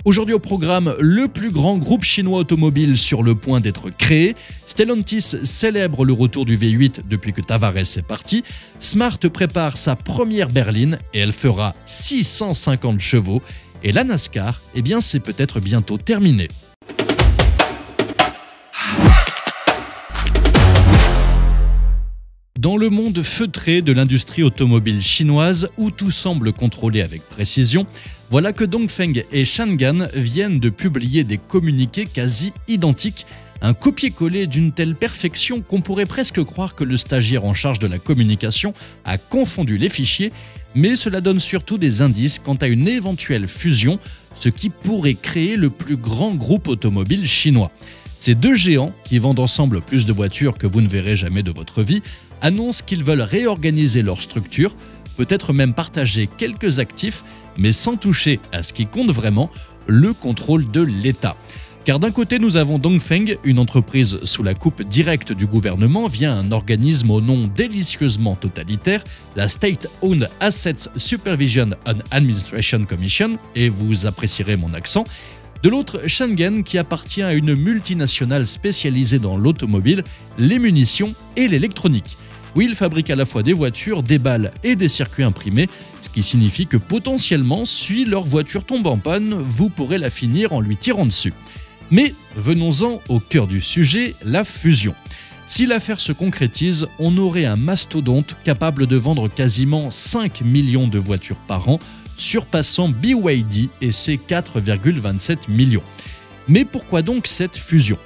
Aujourd'hui au programme, le plus grand groupe chinois automobile sur le point d'être créé. Stellantis célèbre le retour du V8 depuis que Tavares est parti. Smart prépare sa première berline et elle fera 650 chevaux. Et la NASCAR, eh bien c'est peut-être bientôt terminé. Dans le monde feutré de l'industrie automobile chinoise, où tout semble contrôlé avec précision, voilà que Dongfeng et Changan viennent de publier des communiqués quasi identiques, un copier-coller d'une telle perfection qu'on pourrait presque croire que le stagiaire en charge de la communication a confondu les fichiers, mais cela donne surtout des indices quant à une éventuelle fusion, ce qui pourrait créer le plus grand groupe automobile chinois. Ces deux géants, qui vendent ensemble plus de voitures que vous ne verrez jamais de votre vie, annoncent qu'ils veulent réorganiser leur structure, peut-être même partager quelques actifs, mais sans toucher à ce qui compte vraiment, le contrôle de l'État. Car d'un côté, nous avons Dongfeng, une entreprise sous la coupe directe du gouvernement via un organisme au nom délicieusement totalitaire, la State-Owned Assets Supervision and Administration Commission, et vous apprécierez mon accent. De l'autre, Changan, qui appartient à une multinationale spécialisée dans l'automobile, les munitions et l'électronique. Oui, il fabrique à la fois des voitures, des balles et des circuits imprimés, ce qui signifie que potentiellement, si leur voiture tombe en panne, vous pourrez la finir en lui tirant dessus. Mais venons-en au cœur du sujet, la fusion. Si l'affaire se concrétise, on aurait un mastodonte capable de vendre quasiment 5 millions de voitures par an, surpassant BYD et ses 4,27 millions. Mais pourquoi donc cette fusion ?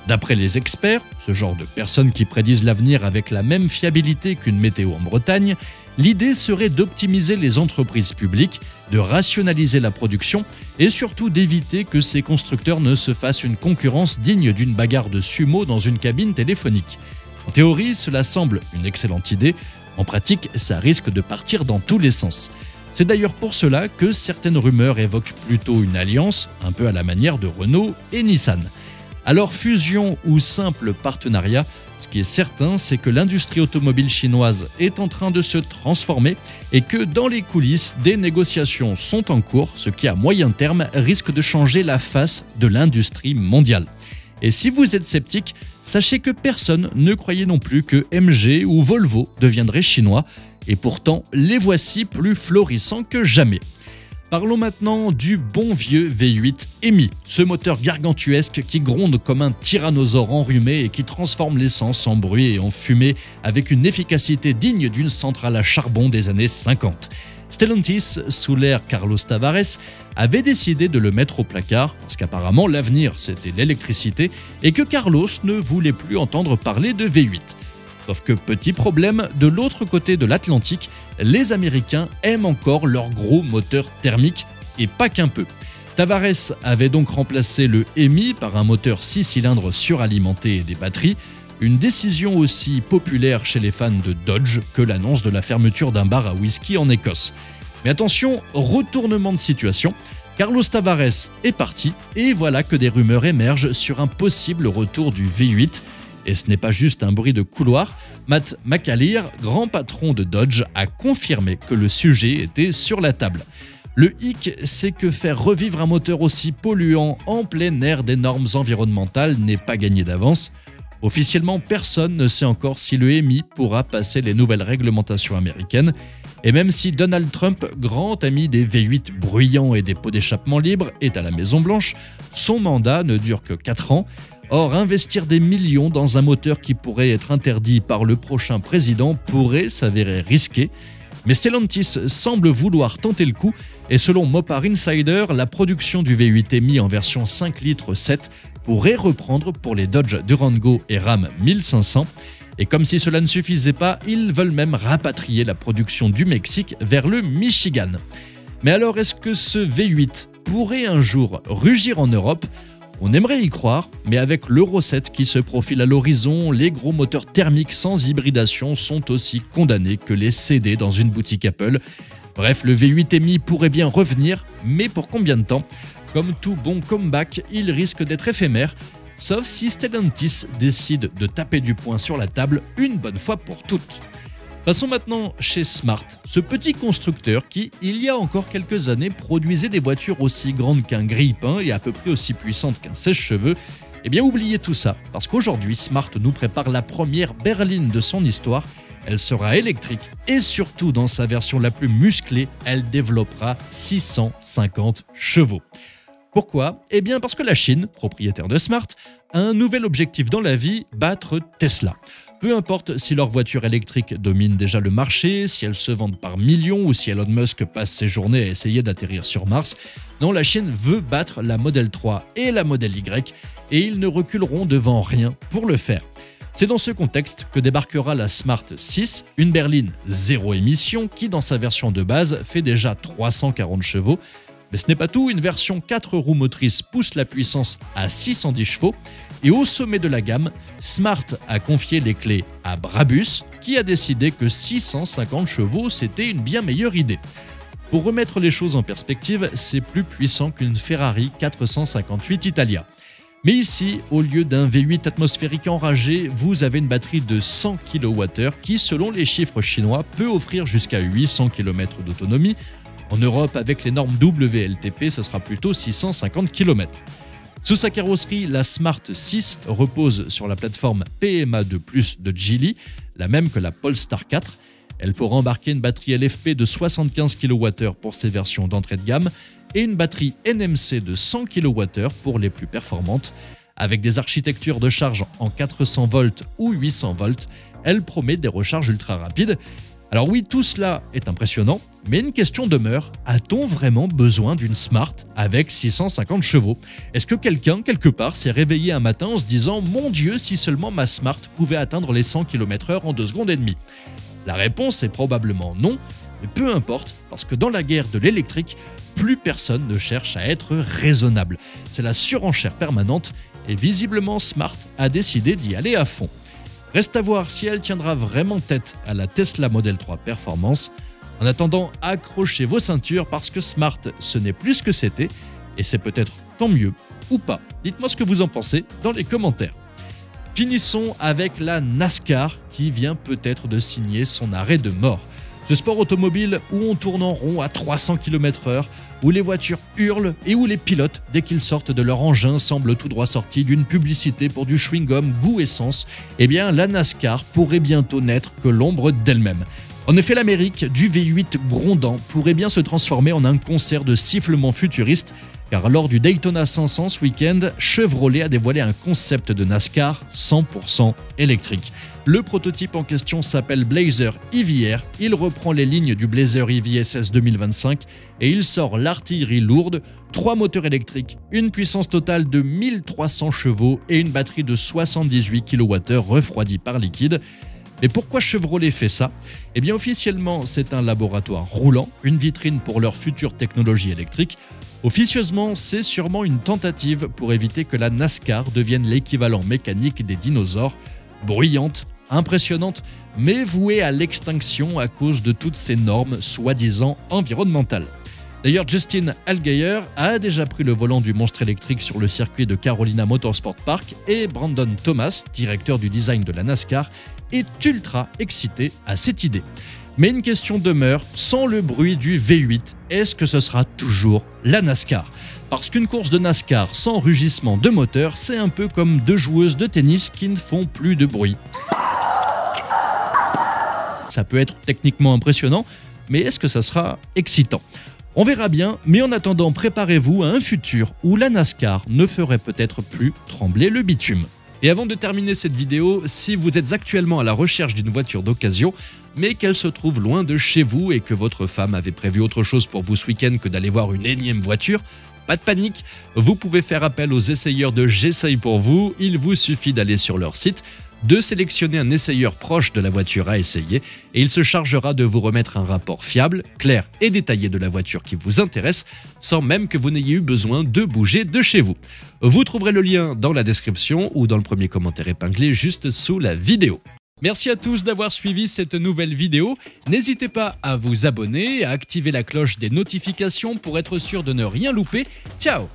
D'après les experts, ce genre de personnes qui prédisent l'avenir avec la même fiabilité qu'une météo en Bretagne, l'idée serait d'optimiser les entreprises publiques, de rationaliser la production et surtout d'éviter que ces constructeurs ne se fassent une concurrence digne d'une bagarre de sumo dans une cabine téléphonique. En théorie, cela semble une excellente idée. En pratique, ça risque de partir dans tous les sens. C'est d'ailleurs pour cela que certaines rumeurs évoquent plutôt une alliance, un peu à la manière de Renault et Nissan. Alors fusion ou simple partenariat, ce qui est certain, c'est que l'industrie automobile chinoise est en train de se transformer et que dans les coulisses, des négociations sont en cours, ce qui à moyen terme risque de changer la face de l'industrie mondiale. Et si vous êtes sceptique, sachez que personne ne croyait non plus que MG ou Volvo deviendraient chinois, et pourtant les voici plus florissants que jamais. Parlons maintenant du bon vieux V8 EMI, ce moteur gargantuesque qui gronde comme un tyrannosaure enrhumé et qui transforme l'essence en bruit et en fumée avec une efficacité digne d'une centrale à charbon des années 50. Stellantis, sous l'ère Carlos Tavares, avait décidé de le mettre au placard parce qu'apparemment l'avenir c'était l'électricité et que Carlos ne voulait plus entendre parler de V8. Sauf que petit problème, de l'autre côté de l'Atlantique, les Américains aiment encore leur gros moteur thermique, et pas qu'un peu. Tavares avait donc remplacé le EMI par un moteur 6 cylindres suralimenté et des batteries, une décision aussi populaire chez les fans de Dodge que l'annonce de la fermeture d'un bar à whisky en Écosse. Mais attention, retournement de situation, Carlos Tavares est parti, et voilà que des rumeurs émergent sur un possible retour du V8. Et ce n'est pas juste un bruit de couloir, Matt McAleer, grand patron de Dodge, a confirmé que le sujet était sur la table. Le hic, c'est que faire revivre un moteur aussi polluant en plein air des normes environnementales n'est pas gagné d'avance. Officiellement, personne ne sait encore si le EMI pourra passer les nouvelles réglementations américaines. Et même si Donald Trump, grand ami des V8 bruyants et des pots d'échappement libres, est à la Maison-Blanche, son mandat ne dure que 4 ans. Or, investir des millions dans un moteur qui pourrait être interdit par le prochain président pourrait s'avérer risqué. Mais Stellantis semble vouloir tenter le coup et selon Mopar Insider, la production du V8 EMI en version 5 litres 7 pourrait reprendre pour les Dodge Durango et Ram 1500. Et comme si cela ne suffisait pas, ils veulent même rapatrier la production du Mexique vers le Michigan. Mais alors, est-ce que ce V8 pourrait un jour rugir en Europe ? On aimerait y croire, mais avec l'Euro 7 qui se profile à l'horizon, les gros moteurs thermiques sans hybridation sont aussi condamnés que les CD dans une boutique Apple. Bref, le V8 EMI pourrait bien revenir, mais pour combien de temps ? Comme tout bon comeback, il risque d'être éphémère, sauf si Stellantis décide de taper du poing sur la table une bonne fois pour toutes. Passons maintenant chez Smart, ce petit constructeur qui, il y a encore quelques années, produisait des voitures aussi grandes qu'un grille-pain et à peu près aussi puissantes qu'un sèche-cheveux. Eh bien, oubliez tout ça, parce qu'aujourd'hui, Smart nous prépare la première berline de son histoire. Elle sera électrique et surtout, dans sa version la plus musclée, elle développera 650 chevaux. Pourquoi? Eh bien parce que la Chine, propriétaire de Smart, a un nouvel objectif dans la vie, battre Tesla. Peu importe si leur voiture électrique domine déjà le marché, si elles se vendent par millions ou si Elon Musk passe ses journées à essayer d'atterrir sur Mars, non, la Chine veut battre la Model 3 et la Model Y et ils ne reculeront devant rien pour le faire. C'est dans ce contexte que débarquera la Smart 6, une berline zéro émission qui, dans sa version de base, fait déjà 340 chevaux. Mais ce n'est pas tout, une version 4 roues motrices pousse la puissance à 610 chevaux. Et au sommet de la gamme, Smart a confié les clés à Brabus, qui a décidé que 650 chevaux, c'était une bien meilleure idée. Pour remettre les choses en perspective, c'est plus puissant qu'une Ferrari 458 Italia. Mais ici, au lieu d'un V8 atmosphérique enragé, vous avez une batterie de 100 kWh qui, selon les chiffres chinois, peut offrir jusqu'à 800 km d'autonomie. En Europe, avec les normes WLTP, ce sera plutôt 650 km. Sous sa carrosserie, la Smart 6 repose sur la plateforme PMA2+, de Geely, la même que la Polestar 4. Elle pourra embarquer une batterie LFP de 75 kWh pour ses versions d'entrée de gamme et une batterie NMC de 100 kWh pour les plus performantes. Avec des architectures de charge en 400 volts ou 800 volts, elle promet des recharges ultra rapides. Alors oui, tout cela est impressionnant, mais une question demeure, a-t-on vraiment besoin d'une Smart avec 650 chevaux? Est-ce que quelqu'un, quelque part, s'est réveillé un matin en se disant « Mon Dieu, si seulement ma Smart pouvait atteindre les 100 km/h en 2 secondes et demie ?» La réponse est probablement non, mais peu importe, parce que dans la guerre de l'électrique, plus personne ne cherche à être raisonnable. C'est la surenchère permanente et visiblement Smart a décidé d'y aller à fond. Reste à voir si elle tiendra vraiment tête à la Tesla Model 3 Performance. En attendant, accrochez vos ceintures parce que Smart, ce n'est plus ce que c'était et c'est peut-être tant mieux ou pas. Dites-moi ce que vous en pensez dans les commentaires. Finissons avec la NASCAR qui vient peut-être de signer son arrêt de mort. Ce sport automobile où on tourne en rond à 300 km/h, où les voitures hurlent et où les pilotes, dès qu'ils sortent de leur engin, semblent tout droit sortis d'une publicité pour du chewing-gum goût essence, eh bien la NASCAR pourrait bientôt n'être que l'ombre d'elle-même. En effet, l'Amérique du V8 grondant pourrait bien se transformer en un concert de sifflements futuristes, car lors du Daytona 500 ce week-end, Chevrolet a dévoilé un concept de NASCAR 100% électrique. Le prototype en question s'appelle Blazer EV-R, il reprend les lignes du Blazer EV SS 2025 et il sort l'artillerie lourde, 3 moteurs électriques, une puissance totale de 1300 chevaux et une batterie de 78 kWh refroidie par liquide. Mais pourquoi Chevrolet fait ça? Eh bien officiellement, c'est un laboratoire roulant, une vitrine pour leur future technologie électrique. Officieusement, c'est sûrement une tentative pour éviter que la NASCAR devienne l'équivalent mécanique des dinosaures, bruyante, impressionnante, mais vouée à l'extinction à cause de toutes ces normes soi-disant environnementales. D'ailleurs, Justin Allgaier a déjà pris le volant du monstre électrique sur le circuit de Carolina Motorsport Park et Brandon Thomas, directeur du design de la NASCAR, est ultra excité à cette idée. Mais une question demeure, sans le bruit du V8, est-ce que ce sera toujours la NASCAR? Parce qu'une course de NASCAR sans rugissement de moteur, c'est un peu comme 2 joueuses de tennis qui ne font plus de bruit. Ça peut être techniquement impressionnant, mais est-ce que ça sera excitant? On verra bien, mais en attendant, préparez-vous à un futur où la NASCAR ne ferait peut-être plus trembler le bitume. Et avant de terminer cette vidéo, si vous êtes actuellement à la recherche d'une voiture d'occasion, mais qu'elle se trouve loin de chez vous et que votre femme avait prévu autre chose pour vous ce week-end que d'aller voir une énième voiture, pas de panique, vous pouvez faire appel aux essayeurs de J'essaye pour vous, il vous suffit d'aller sur leur site, de sélectionner un essayeur proche de la voiture à essayer et il se chargera de vous remettre un rapport fiable, clair et détaillé de la voiture qui vous intéresse sans même que vous n'ayez eu besoin de bouger de chez vous. Vous trouverez le lien dans la description ou dans le premier commentaire épinglé juste sous la vidéo. Merci à tous d'avoir suivi cette nouvelle vidéo. N'hésitez pas à vous abonner et à activer la cloche des notifications pour être sûr de ne rien louper. Ciao!